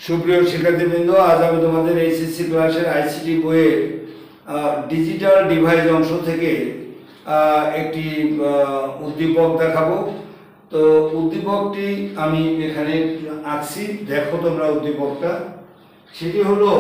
সুপ্রিয় শিক্ষার্থীবৃন্দ, আজ আমি তোমাদের এইচএসসি ক্লাসের আইসিটি বইয়ের ডিজিটাল ডিভাইস অংশ থেকে একটি উদ্দীপক দেখাবো। তো উদ্দীপকটি আমি এখানে আঁকছি, দেখো তোমরা উদ্দীপকটা। সেটি হলো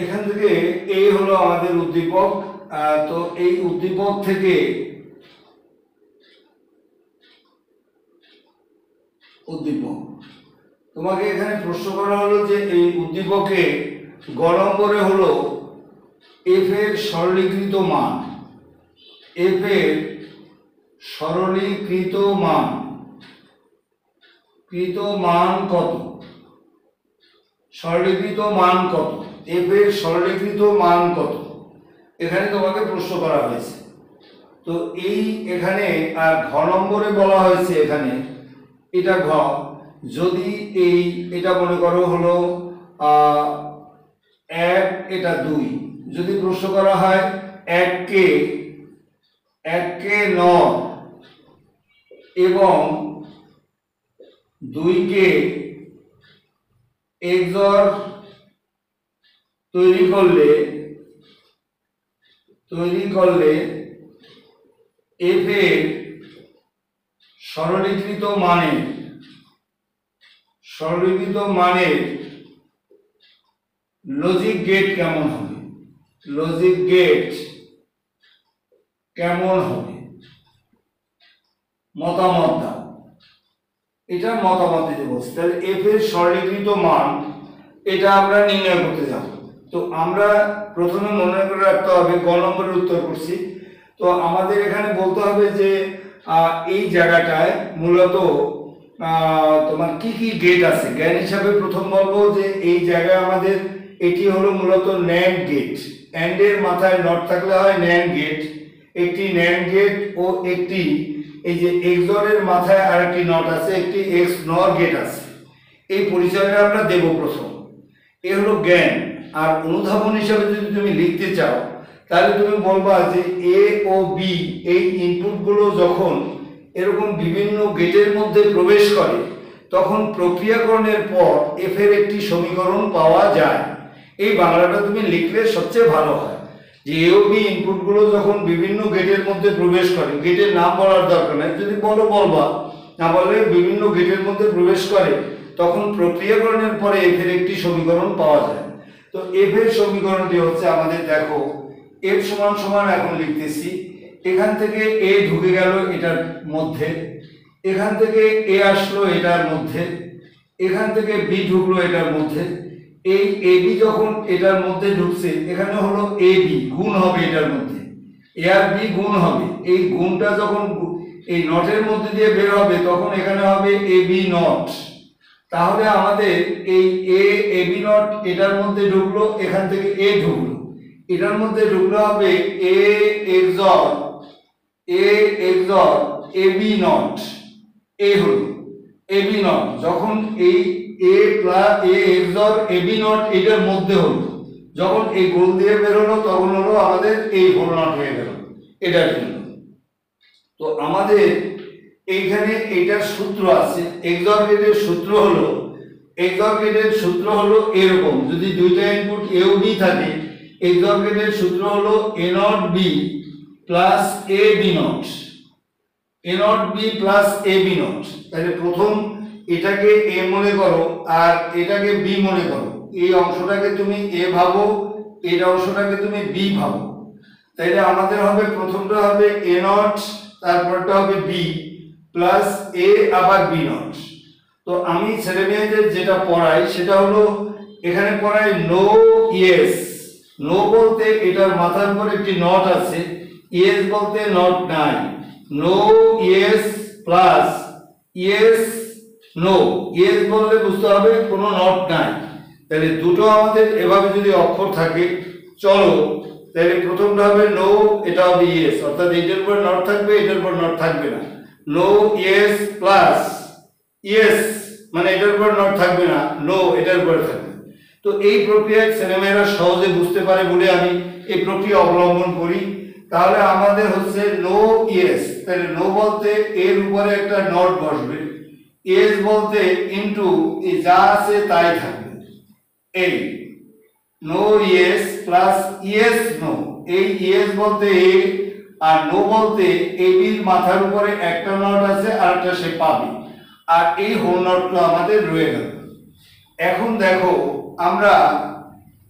এখান থেকে এই হলো আমাদের উদ্দীপক। তো এই উদ্দীপক থেকে তোমাকে এখানে প্রশ্ন করা হলো যে এই উদ্দীপকে গ নম্বরে হলো এফ এর সরলীকৃত মান, এফ এর সরলীকৃত মান কত, সরলীকৃত মান কত, এফ এর সরলীকৃত মান কত, এখানে তোমাকে প্রশ্ন করা হয়েছে। তো এই এখানে আর ঘ নম্বরে বলা হয়েছে, এখানে এটা ঘ, যদি এই এটা মনে করো হলো 1, এটা 2, যদি প্রশ্ন করা হয় 1 কে নট এবং 2 কে এক্সর তৈরি করলে এফ এর সরলীকৃত মানের লজিক গেট কেমন হবে, মতামত দাও। এটা মতামত দিতে বলছে। তাহলে এফ এর সরলীকৃত মান এটা আমরা নির্ণয় করতে যাব। তো আমরা প্রথমে মনে করে রাখতে হবে গ নম্বরের উত্তর করছি। তো আমাদের এখানে বলতে হবে যে এই জায়গাটায় মূলত তোমার কি কি গেট আছে। জ্ঞান হিসাবে প্রথম বলবো যে এই জায়গায় আমাদের এটি হলো মূলত ন্যান্ড গেট। অ্যান্ড এর মাথায় নট থাকলে হয় ন্যান্ড গেট। একটি ন্যান্ড গেট ও একটি এই যে এক্সর এর মাথায় আরেকটি নট আছে, একটি এক্স নর গেট আছে। এই পরিচয়টা আমরা দেব প্রথম। এ হলো জ্ঞান। আর অনুধাবন হিসাবে যদি তুমি লিখতে চাও তাহলে তুমি বলবা যে এ ও বি এই ইনপুটগুলো যখন এরকম বিভিন্ন গেটের মধ্যে প্রবেশ করে তখন প্রক্রিয়াকরণের পর এফ এর একটি সমীকরণ পাওয়া যায়। এই বাংলাটা তুমি লিখলে সবচেয়ে ভালো হয় যে এ ও বি ইনপুটগুলো যখন বিভিন্ন গেটের মধ্যে প্রবেশ করে, গেটের নাম বলার দরকার নেই, যদি বলবা, না বললে বিভিন্ন গেটের মধ্যে প্রবেশ করে তখন প্রক্রিয়াকরণের পরে এফ এর একটি সমীকরণ পাওয়া যায়। তো এফ এর সমীকরণটি হচ্ছে আমাদের, দেখো এফ সমান সমান এখন লিখতেছি, এখান থেকে এ ঢুকে গেল এটার মধ্যে, এখান থেকে এ আসলো এটার মধ্যে, এখান থেকে বি ঢুকলো এটার মধ্যে। এই এ বি যখন এটার মধ্যে ঢুকছে, এখানে হলো এ বি গুণ হবে এটার মধ্যে, এ আর বি গুণ হবে। এই গুণটা যখন এই নটের মধ্যে দিয়ে বের হবে তখন এখানে হবে এ বি নট। তাহলে আমাদের এই এ বি নট এটার মধ্যে ঢুকলো, এখান থেকে এ ঢুকলো, এটার মধ্যে ঢুকলো হবে A XOR A B not. এই হলো এ বি নট। যখন এই A plus A XOR A B not এটার মধ্যে হলো, যখন এই গোল দিয়ে বের হলো তখন হলো আমাদের এই হোল নট হয়ে গেল এটার জন্য। তো আমাদের এইখানে এইটার সূত্র আছে, এক্সর গেটের সূত্র হলো এরকম, যদি দুইটা ইনপুট এ ও বি থাকে এক্সর গেটের সূত্র হলো A not B plus A B not, তাহলে প্রথম এটাকে এ মনে করো আর এটাকে বি মনে করো। এই অংশটাকে তুমি এ ভাবো, এই অংশটাকে তুমি বি ভাবো। তাইলে আমাদের হবে প্রথমটা হবে এ নট, তারপরটা হবে বি প্লাস এ আবার বি নট। তো আমি ছেলে মেয়েদের যেটা পড়াই সেটা হলো এখানে পড়াই নো ইয়েস নো বলতে এটার মাথার উপর একটি নট আছে, ইয়েস বলতে নট নাই। No yes plus yes no, yes বললে বুঝতে হবে কোনো নট নাই। তাহলে দুটো আমাদের এভাবে যদি অক্ষর থাকে, চলো তাহলে প্রথমটা হবে নো, এটা হবে ইয়েস, অর্থাৎ এটার উপর নট থাকবে, এটার উপর নট থাকবে না। নো ইয়েস প্লাস ইয়েস মানে এটার উপর নট থাকবে না, নো এটার উপর থাকবে। তো এই প্রক্রিয়ায় ছেলেমেয়েরা সহজে বুঝতে পারে বলে আমি এই প্রক্রিয়া অবলম্বন করি। তাহলে আমাদের হচ্ছে নো ইয়েস, তাহলে নো বলতে এর উপরে একটা নট বসবে, ইয়েস বলতে ইনটু এই যা আছে তাই থাকবে। এই no yes plus yes no, এই ইয়েস বলতে এ আর নো বলতে এবির মাথার উপরে একটা নট আছে আর একটা সে পাবে, আর এই হোল নটটা আমাদের রয়ে গেল। এখন দেখো আমরা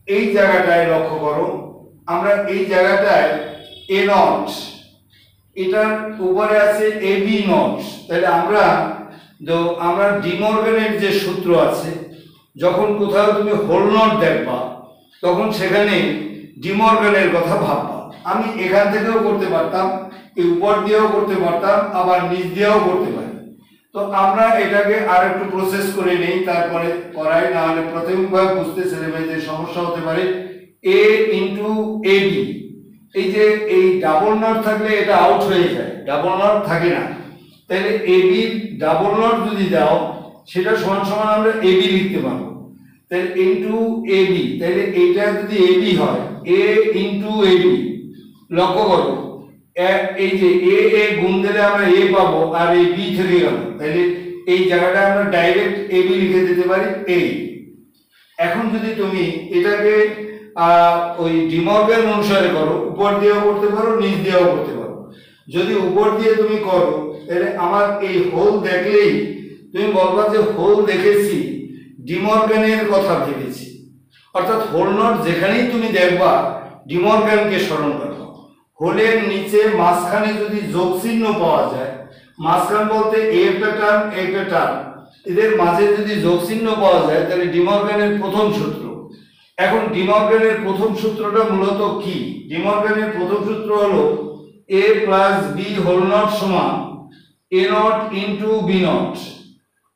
এই জায়গাটায় লক্ষ্য করো, আমরা এই জায়গাটায় এ নট, এটার উপরে আছে এ বি নট। তাহলে আমরা ডিমর্গানের যে সূত্র আছে, যখন কোথাও তুমি হোল নট দেখবা তখন সেখানে ডিমর্গানের কথা ভাববা। আমি এখান থেকেও করতে পারতাম, এই উপর দিয়েও করতে পারতাম, আবার নিচ দিয়েও করতে পারি। তো আমরা এটাকে আর একটু প্রসেস করে নেই, তারপরে করাই, না হলে প্রাথমিকভাবে বুঝতে ছেলেমেয়েদের সমস্যা হতে পারে। এ ইন্টু এ বি, এই যে এই ডাবল নট থাকলে এটা আউট হয়ে যায়, ডাবল নট থাকে না। তাহলে এ বি ডাবল নট যদি দাও সেটা সমান সমান আমরা এ বি লিখতে পারবো। তাহলে ইন্টু এ বি, তাহলে এইটা যদি এ বি হয় এ ইন্টু এ বি, লক্ষ্য করো এই যে এ গুণ দিলে আমরা এ পাবো আর এই বি থেকে গেল, তাহলে এই জায়গাটা আমরা ডাইরেক্ট এ বি লিখে দিতে পারি এই। এখন যদি তুমি এটাকে ওই ডিমর্গান অনুসারে করো, উপর দিয়েও করতে পারো, নিচ দিয়েও করতে পারো। যদি উপর দিয়ে তুমি করো তাহলে আমার এই হোল দেখলেই তুমি বলবা যে হোল দেখেছি, ডিমর্গানের কথা ভেবেছি। অর্থাৎ হোল নট যেখানেই তুমি দেখবা ডিমর্গানকে স্মরণ করো। হোলের নিচে মাঝখানে যদি যোগ চিহ্ন পাওয়া যায়, মাঝখান বলতে একটা টার্ম একটা টার্ম, এদের মাঝে যদি যোগ চিহ্ন পাওয়া যায় তাহলে ডিমর্গানের প্রথম সূত্র। এখন ডিমর্গানের প্রথম সূত্রটা মূলত কি? ডিমর্গানের প্রথম সূত্র হলো a plus b whole not সমান এ নট ইন্টু বি নট,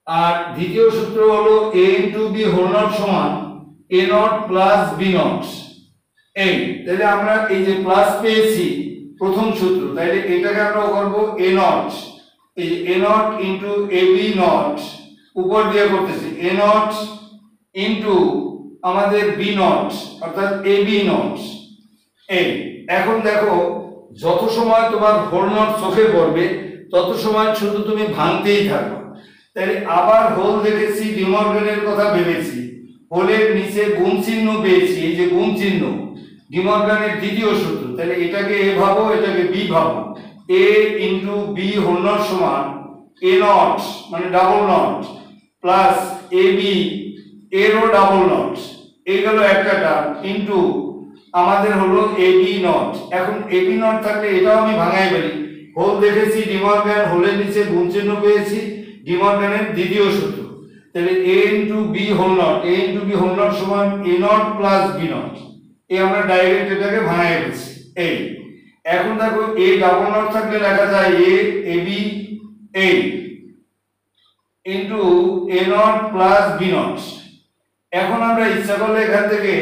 আর দ্বিতীয় সূত্র হলো a into B whole not সমান এ নট প্লাস বি নট। এই তাহলে আমরা এই যে প্লাস পেয়েছি প্রথম সূত্র, তাহলে এটাকে আমরা করব এ নট, এই A not into A B not, উপর দিয়ে করতেছি এ নট ইন্টু আমাদের বি নট অর্থাৎ এ বি নট। এই এখন দেখো যত সময় তোমার হোল নট চোখে পড়বে তত সময় শুধু তুমি ভাঙতেই থাকো। তাহলে আবার হোল দেখেছি, ডিমর্গানের কথা ভেবেছি, হোলের নিচে গুণ চিহ্ন পেয়েছি, এই যে গুণ চিহ্ন ডিমর্গানের দ্বিতীয় সূত্র। তাহলে এটাকে এ ভাবো, এটাকে বি ভাবো, a into B whole not সমান এ নট মানে double not plus A b এরও ডাবল নট, এই গেল একটা টার্ম, ইন্টু আমাদের হলো এ বি নট। এখন এ বি নট থাকলে এটাও আমি ভাঙাই পারি, হোল দেখেছি ডিমর্গান, হোলের নিচে গুণ চিহ্ন পেয়েছি, ডিমর্গানের দ্বিতীয় সূত্র। তাহলে A into B whole not, A into B whole not সমান এ নট প্লাস বি নট, এই আমরা ডাইরেক্ট এটাকে ভাঙাই পেয়েছি। এই এখন দেখো এ ডাবল নট থাকলে লেখা যায় A B A into A not plus B not. এখন আমরা ইচ্ছা করলে এখান থেকে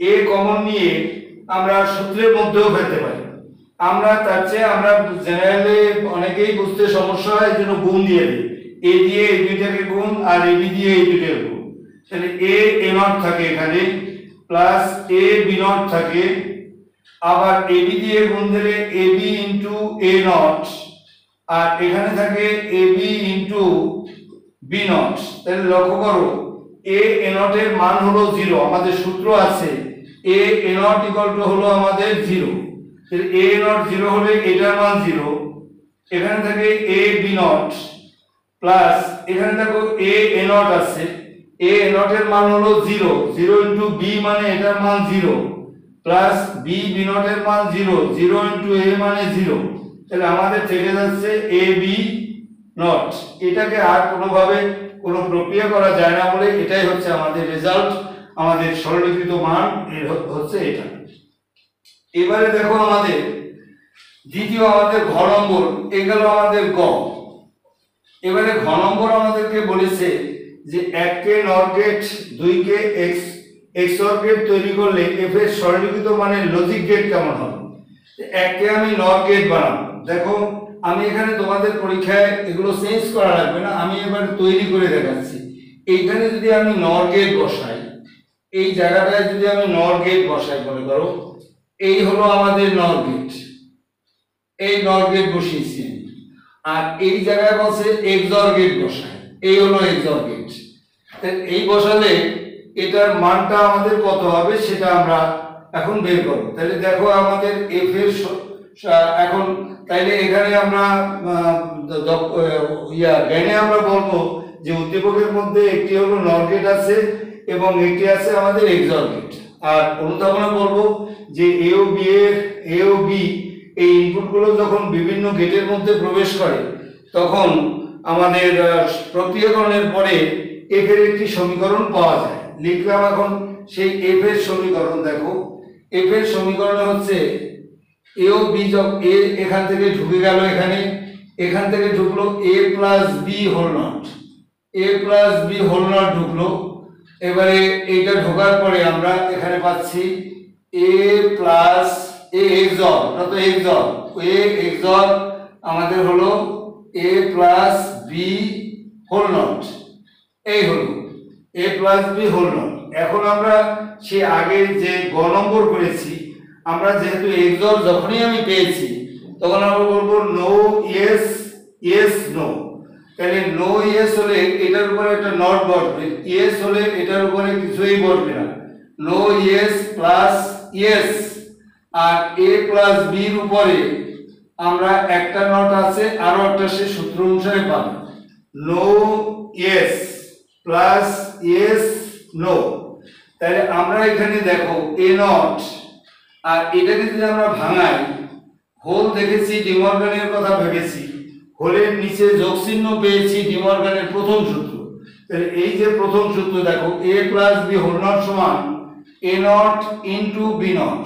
এ কমন নিয়ে আমরা সূত্রের মধ্যেও ফেলতে পারি। আমরা তার চেয়ে আমরা জেনারেলি অনেকেই বুঝতে সমস্যা হয়, এই জন্য গুণ দিয়ে দিই, এ দিয়ে এই দুইটাকে গুণ আর এ বি দিয়ে এই দুইটাকে গুণ। তাহলে এ নট থাকে এখানে প্লাস এ বি নট থাকে, আবার এ বি দিয়ে গুণ দিলে A B into A not, আর এখানে থাকে A B into b not. তাহলে লক্ষ্য করো এ নট এর মান হলো 0, আমাদের সূত্র আছে এ নট ইকুয়াল টু হলো আমাদের 0। তাহলে এ নট 0 হলে এটার মান 0, এখানে থাকে এ বি নট প্লাস এখানে দেখো এ নট আছে, এ নট এর মান হলো 0, 0 ইনটু বি মানে এটার মান 0 প্লাস বি বি নট এর মান 0, 0 ইনটু এ মানে 0। তাহলে আমাদের থেকে যাচ্ছে এ বি নট। এটাকে আর কোনোভাবে কোনো প্রক্রিয়া করা যায় না বলে এটাই হচ্ছে আমাদের রেজাল্ট। আমাদের সরলীকৃত মান হচ্ছে এটা। এবারে দেখো আমাদের দ্বিতীয় আমাদের ঘ নম্বর, এগুলো আমাদের গ। এবারে ঘ নম্বর আমাদেরকে বলেছে যে 1 কে নর গেট 2 কে XOR গেট তৈরি করলে f এর সরলীকৃত মানের লজিক গেট কেমন হবে। 1 কে আমি নর গেট বানাবো। দেখো আমি এখানে তোমাদের পরীক্ষায় এগুলো চেঞ্জ করা লাগবে না, আমি এবার তৈরি করে দেখাচ্ছি। এইখানে যদি আমি নর গেট বসাই, এই জায়গাটায় যদি আমি নর গেট বসাই, মনে করো এই হলো আমাদের নর গেট, এই নর গেট বসিয়েছি। আর এই জায়গায় বলছে XOR গেট বসাই, এই হলো XOR গেট। এই বসালে এটার মানটা আমাদের কত হবে সেটা আমরা এখন বের করব। তাহলে দেখো আমাদের f এর এখন তাইলে এখানে আমরা জ্ঞানে আমরা বলবো যে উদ্দীপকের মধ্যে একটি হলো নর গেট আছে এবং একটি আছে আমাদের XOR গেট। আর অনুধাবনে বলবো যে a ও b এই ইনপুটগুলো যখন বিভিন্ন গেটের মধ্যে প্রবেশ করে তখন আমাদের প্রক্রিয়াকরণের পরে f এর একটি সমীকরণ পাওয়া যায়। লিখলাম এখন সেই f এর সমীকরণ। দেখো f এর সমীকরণ হচ্ছে a ও b, যখন a এখান থেকে ঢুকে গেল, এখান থেকে ঢুকলো a plus b whole not, a plus b whole not ঢুকলো। এবারে এইটা ঢোকার পরে আমরা এখানে পাচ্ছি a প্লাস a XOR, তো XOR আমাদের হলো a plus b whole not, এই হলো a plus b whole not. এখন আমরা সে আগে যে গ নম্বর করেছি, আমরা যেহেতু XOR যখনই আমি পেয়েছি তখন আমরা বলবো নো ইয়েস ইয়েস নো। তাহলে নো ইয়েস হলে এটার উপরে একটা নট বসবে, ইয়েস হলে এটার উপরে কিছুই বসবে না। নো ইয়েস প্লাস ইয়েস, আর a প্লাস b এর উপরে আমরা একটা নট আছে আরো একটা সে সূত্র অনুসারে পাবো no yes plus yes no. তাহলে আমরা এখানে দেখো a নট, আর এটাকে যদি আমরা ভাঙাই, হোল দেখেছি ডিমর্গানের কথা ভেবেছি, হোলের নিচে যোগ চিহ্ন পেয়েছি ডিমর্গানের প্রথম সূত্র। তাহলে এই যে প্রথম সূত্র দেখো a plus b whole not সমান a not into b not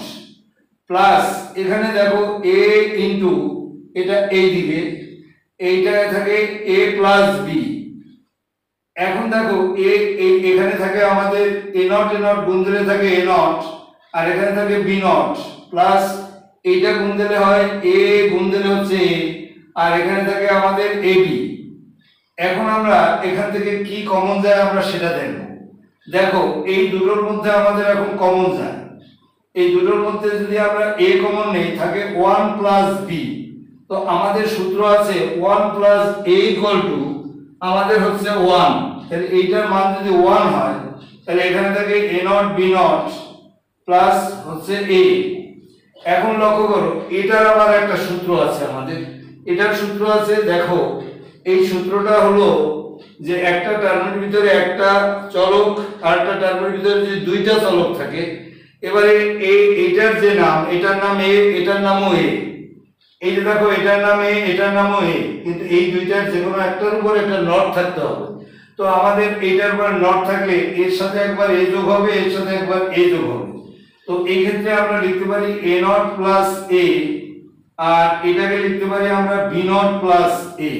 plus এখানে দেখো a ইনটু এটা এই দিকে, এইটায় থাকে a প্লাস b। এখন দেখো এখানে থাকে আমাদের a নট গুণ দিলে থাকে a নট, আর এখানে থাকে b নট প্লাস এইটা গুণ দিলে হয় a গুণ দিলে হচ্ছে a, আর এখানে থাকে আমাদের ab। এখন আমরা এখান থেকে কি কমন যায় আমরা সেটা দেখব। দেখো এই দুটোর মধ্যে আমাদের এখন কমন যায়, এই দুটোর মধ্যে যদি আমরা a কমন নেই থাকে 1 প্লাস b। তো আমাদের সূত্র আছে 1 প্লাস a ইকুয়াল টু আমাদের হচ্ছে 1। তাহলে এইটার মান যদি 1 হয় তাহলে এখানে থাকে a not b not plus হচ্ছে a। এখন লক্ষ্য করো এটার আবার একটা সূত্র আছে আমাদের, এটার সূত্র আছে দেখো এই সূত্রটা হলো যে একটা টার্মের ভিতরে একটা চলক আর একটা টার্মের ভিতরে যদি দুইটা চলক থাকে, এবারে এইটার যে নাম এটার নাম a, এটার নামও a। এই যে দেখো এটার নাম a, এটার নামও a, কিন্তু এই দুইটার যে কোনো একটার উপর একটা নট থাকতে হবে। তো আমাদের এইটার উপর নট থাকলে এর সাথে একবার a যোগ হবে, এর সাথে একবার a যোগ হবে। তো এই ক্ষেত্রে আমরা লিখতে পারি a নট প্লাস a, আর এটাকে লিখতে পারি আমরা b নট প্লাস a।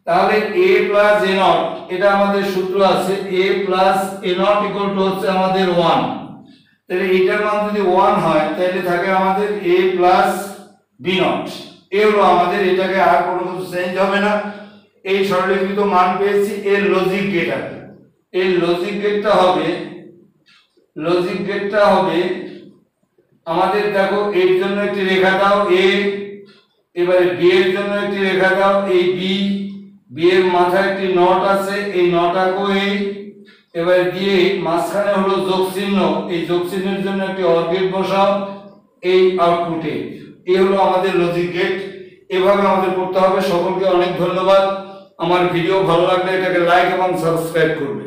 তাহলে a প্লাস a নট এটা আমাদের সূত্র আছে a plus a not equal to হচ্ছে আমাদের 1। তাহলে এটার মান যদি 1 হয় তাহলে থাকে আমাদের a প্লাস b নট। এ হলো আমাদের, এটাকে আর কোনো কিছু চেঞ্জ হবে না। এই সরলীকৃত মান পেয়েছি, এর লজিক গেট আছে। এই লজিক গেটটা হবে আমাদের দেখো এর জন্য একটি রেখা দাও a, এবারে b এর জন্য একটি রেখা দাও এই b এর মাথায় একটি নট আছে, এই নট আঁকো এই, এবারে দিয়ে মাঝখানে হলো যোগ চিহ্ন, এই যোগ চিহ্নের জন্য একটি অর গেট বসাও এই আউটপুটে। এই হলো আমাদের লজিক গেট। এভাবে আমাদের করতে হবে। সকলকে অনেক ধন্যবাদ। আমার ভিডিও ভালো লাগলে এটাকে লাইক এবং সাবস্ক্রাইব করবে।